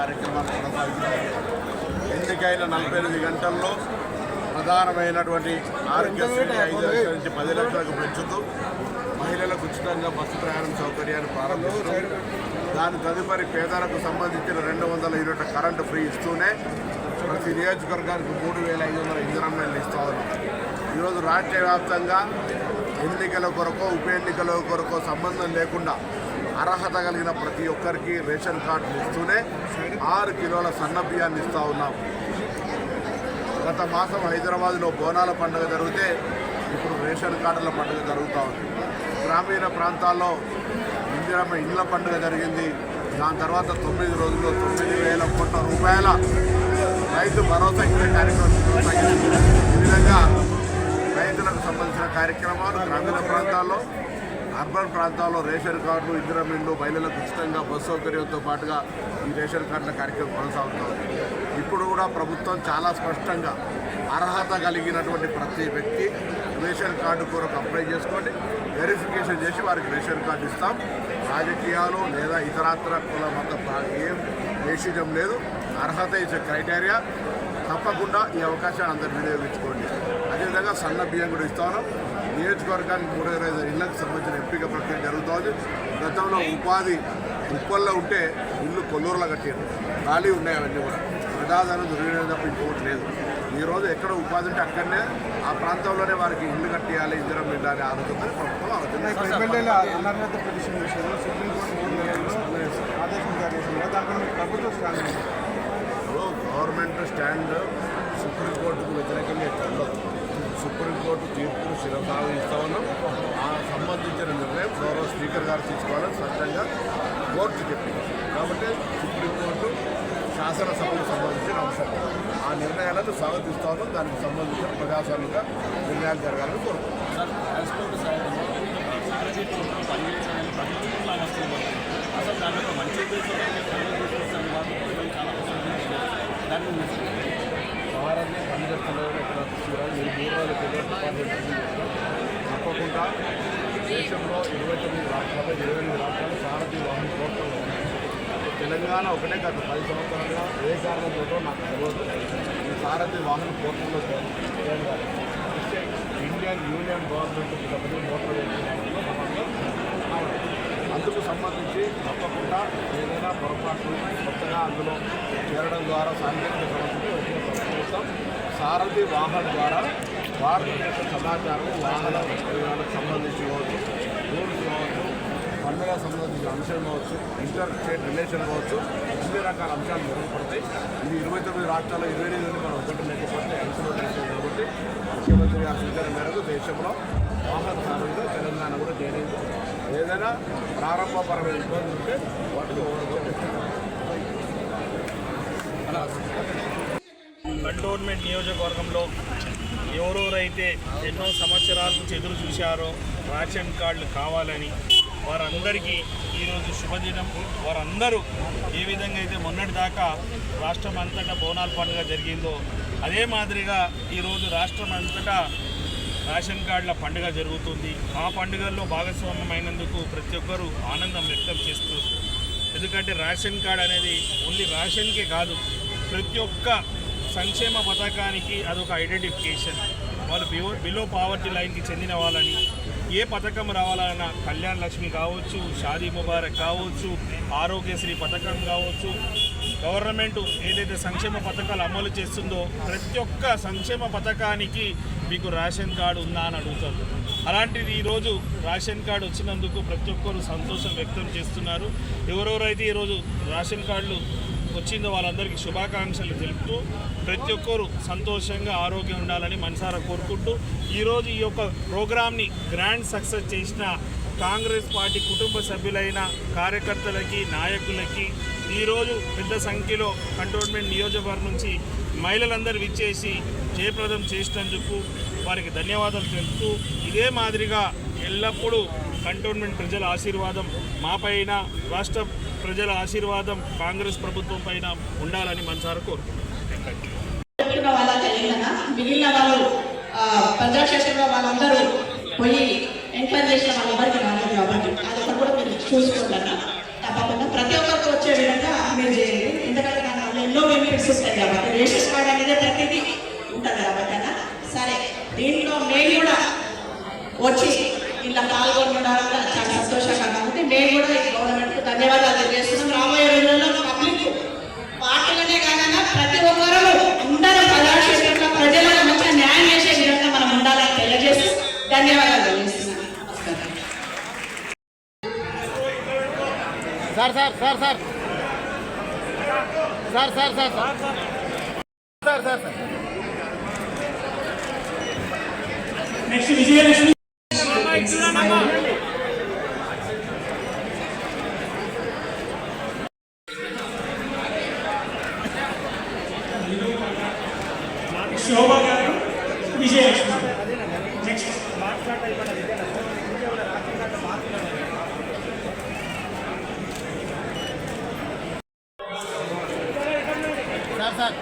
కార్యక్రమాలు కొనసాగుతున్నాయి. ఎన్నికైన 48 గంటల్లో ప్రధానమైనటువంటి ఆరోగ్యశ్రీ 5 లక్షల నుంచి 10 లక్షలకు పెంచుతూ మహిళలకు ఉచితంగా బస్సు ప్రయాణం సౌకర్యాన్ని ప్రారంభిస్తారు. దాని తదుపరి పేదలకు సంబంధించిన 200 యూనిట్ల కరెంటు ఫ్రీ ఇస్తూనే ప్రతి నియోజకవర్గానికి 3,500 ఇంధనం ఇస్తూ ఉన్నాం. ఈరోజు రాష్ట్ర వ్యాప్తంగా ఎన్నికల కొరకో ఉప ఎన్నికల కొరకో సంబంధం లేకుండా అర్హత కలిగిన ప్రతి ఒక్కరికి రేషన్ కార్డులు ఇస్తూనే 6 కిలోల సన్న బియ్యాన్ని ఇస్తూ ఉన్నాం. గత మాసం హైదరాబాద్లో బోనాల పండుగ జరిగితే ఇప్పుడు రేషన్ కార్డుల పండుగ జరుగుతూ ఉంది. గ్రామీణ ప్రాంతాల్లో ఇందిరమ్మ ఇండ్ల పండుగ జరిగింది. దాని తర్వాత 9 రోజుల్లో 9,000 కోట్ల రూపాయల రైతు భరోసా ఇచ్చే కార్యక్రమం కొనసాగింది. ఈ విధంగా రైతులకు సంబంధించిన కార్యక్రమాలు గ్రామీణ ప్రాంతాల్లో, అర్బన్ ప్రాంతాల్లో రేషన్ కార్డులు, ఇందిరమ్మ ఇండ్లు, మహిళలకు ఉచితంగా బస్సు సౌకర్యంతో పాటుగా ఈ రేషన్ కార్డుల కార్యక్రమం కొనసాగుతుంది. ఇప్పుడు కూడా ప్రభుత్వం చాలా స్పష్టంగా అర్హత కలిగినటువంటి ప్రతి వ్యక్తి రేషన్ కార్డు కొరకు అప్లై చేసుకోండి, వెరిఫికేషన్ చేసి వారికి రేషన్ కార్డు ఇస్తాం. రాజకీయాలు లేదా ఇతరత్ర కుల మత ఏం దేశీయం లేదు. అర్హత ఇచ్చే క్రైటీరియా తప్పకుండా ఈ అవకాశాన్ని అందరూ వినియోగించుకోండి. అదేవిధంగా సన్న బియ్యం కూడా ఇస్తాను. నియోజకవర్గానికి 35 ఇళ్లకు సంబంధించిన ఎంపిక ప్రక్రియ జరుగుతోంది. గతంలో ఉపాధి ఉప్పల్లో ఉంటే ఇల్లు కొల్లూరులో కట్టారు, ఖాళీ ఉన్నాయి. అవన్నీ కూడా ప్రజాధనం దొరికిన తప్ప ఇంకోటి లేదు. ఈరోజు ఎక్కడ ఉపాధి ఉంటే అక్కడనే ఆ ప్రాంతంలోనే వారికి ఇల్లు కట్టేయాలి, ఇందిరం ఇల్లు అనే ఆలోచన ప్రభుత్వం ఆలోచన. గవర్నమెంట్ స్టాండ్ సుప్రీంకోర్టుకు వ్యతిరేకంగా ఉండదు. సుప్రీంకోర్టు తీర్పును శిరసావహిస్తా ఉన్నాం. ఆ సంబంధించిన నిర్ణయం గౌరవ స్పీకర్ గారు తీసుకోవాలని స్పష్టంగా కోర్టు చెప్పింది. కాబట్టి సుప్రీంకోర్టు శాసనసభకు సంబంధించిన అంశం ఆ నిర్ణయాలను స్వాగతిస్తా ఉన్నాం. దానికి సంబంధించిన ప్రజాస్వామిక నిర్ణయాలు జరగాలని కోరుకుంటున్నాం. భారతీయ పనిచేస్తున్న తప్పకుండా దేశంలో 29 రాష్ట్రాలు 28 రాష్ట్రాలు సారథి వాహన పోర్టల్లో ఉన్నాయి. తెలంగాణ ఒకటే గత 10 సంవత్సరాలుగా ఏ కారణంతో నాకు తెలియదు ఈ సారథి వాహన పోర్టల్లో ఇండియన్ యూనియన్ గవర్నమెంట్ మోటార్ అందుకు సంబంధించి తప్పకుండా ఏదైనా పొరపాటు కొత్తగా అందులో చేరడం ద్వారా సాంకేతిక సమస్యలు ప్రభుత్వం సారథి వాహన ద్వారా భారతదేశ సమాచారం వాహన ప్రయోగాలకు సంబంధించి కావచ్చు, రూల్స్ కావచ్చు, పండుగ సంబంధించిన అంశం కావచ్చు, ఇంటర్ స్టేట్ రిలేషన్ కావచ్చు, అన్ని రకాల అంశాలు మెరుగుపడతాయి. ఇది 29 రాష్ట్రాల్లో 28 మనం ఒకటి లేకపోతే ఐసోలేట్ అవుతుంది. కాబట్టి ముఖ్యమంత్రి గారి సూచన మేరకు దేశంలో వాహన సారథిలో తెలంగాణ కూడా చేయలేదు. ఏదైనా ప్రారంభపరమైన ఇబ్బందులు ఉంటే వాటిని కంటోన్మెంట్ నియోజకవర్గంలో ఎవరెవరైతే ఎన్నో సంవత్సరాల నుంచి ఎదురు చూశారో రేషన్ కార్డులు కావాలని వారందరికీ ఈరోజు శుభదినం. వారందరూ ఏ విధంగా అయితే మొన్నటిదాకా రాష్ట్రం అంతటా బోనాల పండుగ జరిగిందో అదే మాదిరిగా ఈరోజు రాష్ట్రం అంతటా రేషన్ కార్డుల పండుగ జరుగుతుంది. ఆ పండుగల్లో భాగస్వామ్యమైనందుకు ప్రతి ఒక్కరూ ఆనందం వ్యక్తం చేస్తారు. ఎందుకంటే రేషన్ కార్డు అనేది ఓన్లీ రేషన్కే కాదు, ప్రతి ఒక్క సంక్షేమ పథకానికి అదొక ఐడెంటిఫికేషన్. వాళ్ళు బిలో పావర్టీ లైన్కి చెందిన వాళ్ళని ఏ పథకం రావాలన్నా కళ్యాణ్ లక్ష్మి కావచ్చు, షాదీ ముబారక్ కావచ్చు, ఆరోగ్యశ్రీ పథకం కావచ్చు, గవర్నమెంట్ ఏదైతే సంక్షేమ పథకాలు అమలు చేస్తుందో ప్రతి ఒక్క సంక్షేమ పథకానికి మీకు రేషన్ కార్డు ఉందా అని అడుగుతారు. అలాంటిది ఈరోజు రేషన్ కార్డు వచ్చినందుకు ప్రతి ఒక్కరు సంతోషం వ్యక్తం చేస్తున్నారు. ఎవరెవరైతే ఈరోజు రేషన్ కార్డులు వచ్చిందో వాళ్ళందరికీ శుభాకాంక్షలు తెలుపుతూ ప్రతి ఒక్కరూ సంతోషంగా ఆరోగ్యం ఉండాలని మనసారా కోరుకుంటూ ఈరోజు ఈ యొక్క ప్రోగ్రామ్ని గ్రాండ్ సక్సెస్ చేసిన కాంగ్రెస్ పార్టీ కుటుంబ సభ్యులైన కార్యకర్తలకి, నాయకులకి ఈరోజు పెద్ద సంఖ్యలో కంటోన్మెంట్ నియోజకవర్గం నుంచి మహిళలందరూ విచ్చేసి జయప్రదం చేసినందుకు వారికి ధన్యవాదాలు తెలుపుతూ ఇదే మాదిరిగా ఎల్లప్పుడూ కంటోన్మెంట్ ప్రజల ఆశీర్వాదం మాపైన, రాష్ట్ర ప్రజల ఆశీర్వాదం కాంగ్రెస్ ప్రభుత్వం పైన ఉండాలని మనసారా కోరుకుంటున్నాం. మిగిలిన వాళ్ళు ప్రజాక్షేత్రంలో వాళ్ళందరూ పోయి ఎంక్వైరీ చేసిన వాళ్ళందరికీ రాలేదు కాబట్టి అదొకటి కూడా మీరు చూసుకోండి. తప్పకుండా ప్రతి ఒక్కరికి వచ్చే విధంగా మీరు చేయండి. ఎందుకంటే దానివల్ల ఎన్నో బెనిఫిట్స్ ఉంటాయి కాబట్టి రేషన్ కార్డ్ అనేది ప్రతిదీ ఉంటుంది కాబట్టి అన్న సరే దీంట్లో మేము కూడా వచ్చి ఇలా పాల్గొనడం చాలా సంతోషంగా కాబట్టి మేము కూడా ఈ గవర్నమెంట్కు ధన్యవాదాలు తెలియజేస్తున్నాం. రాబోయే రోజుల్లో పబ్లిక్ పార్టీలనే కాకుండా ప్రతి ఒక్కరూ అందరూ ప్రజాక్షేత్రంలో ప్రజలకు మంచిగా న్యాయం చేసే విధంగా మనం ఉండాలని తెలియజేస్తూ ధన్యవాదాలు తెలియజేస్తున్నాం. Sir sir sir sir sir sir sir sir sir next Vijayalakshmi Shobha గారు విజయలక్ష్మి నెక్స్ట్ సార్ సార్